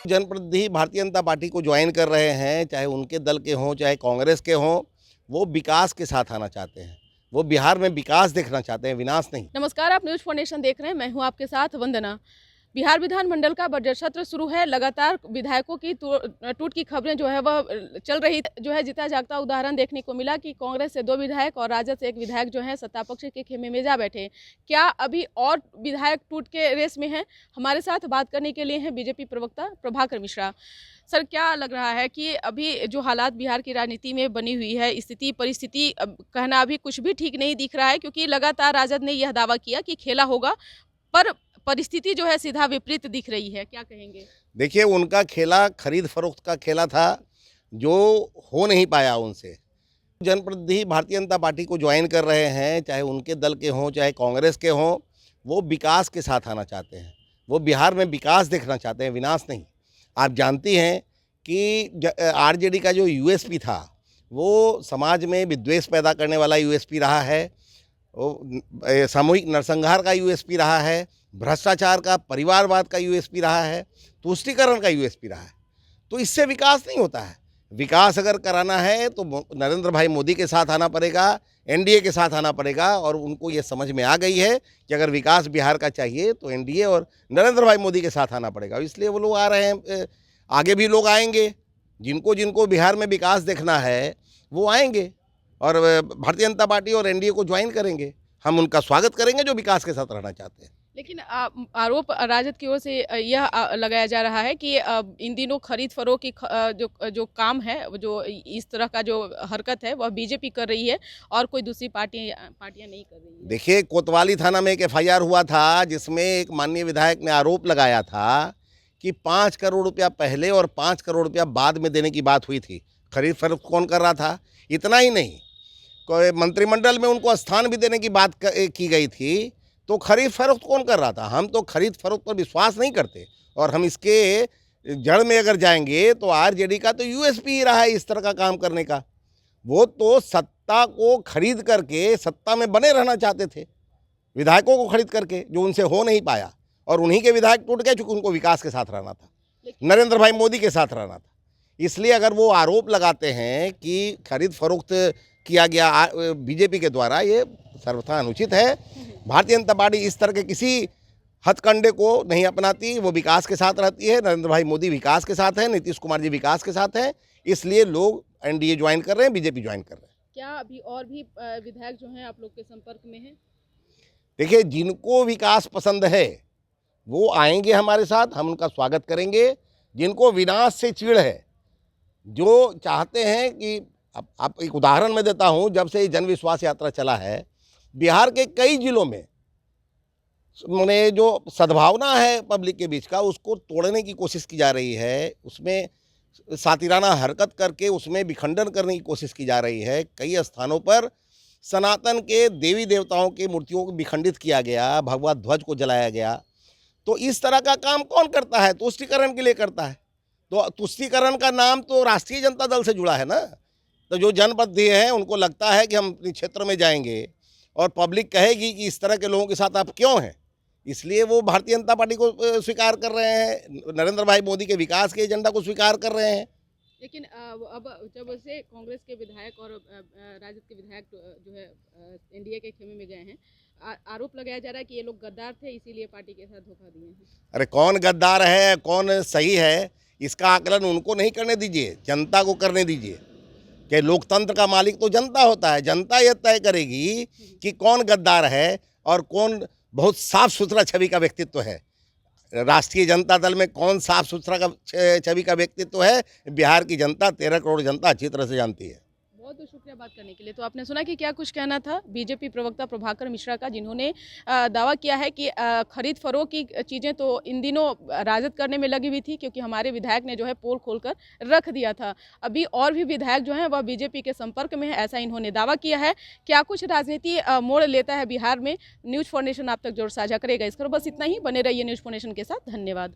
जनप्रतिनिधि भारतीय जनता पार्टी को ज्वाइन कर रहे हैं, चाहे उनके दल के हों, चाहे कांग्रेस के हों, वो विकास के साथ आना चाहते हैं। वो बिहार में विकास देखना चाहते हैं, विनाश नहीं। नमस्कार, आप न्यूज फाउंडेशन देख रहे हैं। मैं हूं आपके साथ वंदना। बिहार विधानमंडल का बजट सत्र शुरू है। लगातार विधायकों की टूट की खबरें जो है वह चल रही जो है। जीता जागता उदाहरण देखने को मिला कि कांग्रेस से 2 विधायक और राजद से 1 विधायक जो है सत्ता पक्ष के खेमे में जा बैठे। क्या अभी और विधायक टूट के रेस में हैं? हमारे साथ बात करने के लिए हैं बीजेपी प्रवक्ता प्रभाकर मिश्रा। सर, क्या लग रहा है कि अभी जो हालात बिहार की राजनीति में बनी हुई है, स्थिति परिस्थिति कहना अभी कुछ भी ठीक नहीं दिख रहा है, क्योंकि लगातार राजद ने यह दावा किया कि खेला होगा, पर परिस्थिति जो है सीधा विपरीत दिख रही है। क्या कहेंगे? देखिए, उनका खेला खरीद फरोख्त का खेला था, जो हो नहीं पाया उनसे। जनप्रतिनिधि भारतीय जनता पार्टी को ज्वाइन कर रहे हैं, चाहे उनके दल के हों, चाहे कांग्रेस के हों, वो विकास के साथ आना चाहते हैं। वो बिहार में विकास देखना चाहते हैं, विनाश नहीं। आप जानती हैं कि आरजेडी का जो यूएसपी था, वो समाज में विद्वेष पैदा करने वाला यूएसपी रहा है, वो सामूहिक नरसंहार का यूएसपी रहा है, भ्रष्टाचार का, परिवारवाद का यूएसपी रहा है, तुष्टीकरण का यूएसपी रहा है। तो इससे विकास नहीं होता है। विकास अगर कराना है तो नरेंद्र भाई मोदी के साथ आना पड़ेगा, एनडीए के साथ आना पड़ेगा। और उनको ये समझ में आ गई है कि अगर विकास बिहार का चाहिए तो एनडीए और नरेंद्र भाई मोदी के साथ आना पड़ेगा। इसलिए वो लोग आ रहे हैं, आगे भी लोग आएंगे। जिनको जिनको बिहार में विकास देखना है वो आएंगे और भारतीय जनता पार्टी और एनडीए को ज्वाइन करेंगे। हम उनका स्वागत करेंगे जो विकास के साथ रहना चाहते हैं। लेकिन आरोप राजद की ओर से यह लगाया जा रहा है कि इन दिनों खरीद फरोख्त की जो काम है, जो इस तरह का जो हरकत है वह बीजेपी कर रही है और कोई दूसरी पार्टियां नहीं कर रही है। देखिए, कोतवाली थाना में एक एफआईआर हुआ था, जिसमें एक माननीय विधायक ने आरोप लगाया था कि 5 करोड़ रुपया पहले और 5 करोड़ रुपया बाद में देने की बात हुई थी। खरीद फरोख्त कौन कर रहा था? इतना ही नहीं, कोई मंत्रिमंडल में उनको स्थान भी देने की बात की गई थी। तो खरीद फरोख्त कौन कर रहा था? हम तो खरीद फरोख्त पर विश्वास नहीं करते। और हम इसके जड़ में अगर जाएंगे तो आरजेडी का तो यूएसपी ही रहा है इस तरह का काम करने का। वो तो सत्ता को खरीद करके सत्ता में बने रहना चाहते थे, विधायकों को खरीद करके, जो उनसे हो नहीं पाया। और उन्हीं के विधायक टूट गए, चूँकि उनको विकास के साथ रहना था, नरेंद्र भाई मोदी के साथ रहना था। इसलिए अगर वो आरोप लगाते हैं कि खरीद फरोख्त किया गया बीजेपी के द्वारा, ये सर्वथा अनुचित है। भारतीय जनता पार्टी इस तरह के किसी हथकंडे को नहीं अपनाती। वो विकास के साथ रहती है। नरेंद्र भाई मोदी विकास के साथ हैं, नीतीश कुमार जी विकास के साथ हैं। इसलिए लोग एनडीए ज्वाइन कर रहे हैं, बीजेपी ज्वाइन कर रहे हैं। क्या अभी और भी विधायक जो हैं आप लोग के संपर्क में हैं? देखिए, जिनको विकास पसंद है वो आएंगे हमारे साथ, हम उनका स्वागत करेंगे। जिनको विनाश से चिढ़ है, जो चाहते हैं कि आप एक उदाहरण मैं देता हूं, जब से जन विश्वास यात्रा चला है, बिहार के कई जिलों में मैंने जो सद्भावना है पब्लिक के बीच का, उसको तोड़ने की कोशिश की जा रही है। उसमें सातिराना हरकत करके उसमें विखंडन करने की कोशिश की जा रही है। कई स्थानों पर सनातन के देवी देवताओं की मूर्तियों को विखंडित किया गया, भगवा ध्वज को जलाया गया। तो इस तरह का काम कौन करता है? तुष्टीकरण के लिए करता है। तो तुष्टीकरण का नाम तो राष्ट्रीय जनता दल से जुड़ा है ना। तो जो जनप्रतिनिधि हैं उनको लगता है कि हम अपने क्षेत्र में जाएंगे और पब्लिक कहेगी कि इस तरह के लोगों के साथ आप क्यों हैं, इसलिए वो भारतीय जनता पार्टी को स्वीकार कर रहे हैं, नरेंद्र भाई मोदी के विकास के एजेंडा को स्वीकार कर रहे हैं। लेकिन अब जब से कांग्रेस के विधायक और राजद के विधायक जो है एनडीए के खेमे में गए हैं, आरोप लगाया जा रहा है कि ये लोग गद्दार थे, इसीलिए पार्टी के साथ धोखा दिए हैं। अरे, कौन गद्दार है, कौन सही है, इसका आकलन उनको नहीं करने दीजिए, जनता को करने दीजिए। कि लोकतंत्र का मालिक तो जनता होता है। जनता यह तय करेगी कि कौन गद्दार है और कौन बहुत साफ सुथरा छवि का व्यक्तित्व है। राष्ट्रीय जनता दल में कौन साफ सुथरा का छवि का व्यक्तित्व है, बिहार की जनता, 13 करोड़ जनता अच्छी तरह से जानती है। बहुत बहुत शुक्रिया बात करने के लिए। तो आपने सुना कि क्या कुछ कहना था बीजेपी प्रवक्ता प्रभाकर मिश्रा का, जिन्होंने दावा किया है कि खरीद फरोख्त की चीज़ें तो इन दिनों राजद करने में लगी हुई थी, क्योंकि हमारे विधायक ने जो है पोल खोलकर रख दिया था। अभी और भी विधायक जो हैं वह बीजेपी के संपर्क में है, ऐसा इन्होंने दावा किया है। क्या कुछ राजनीति मोड़ लेता है बिहार में, न्यूज़ फाउंडेशन आप तक जरूर साझा करेगा। इस पर बस इतना ही। बने रहिए न्यूज़ फाउंडेशन के साथ। धन्यवाद।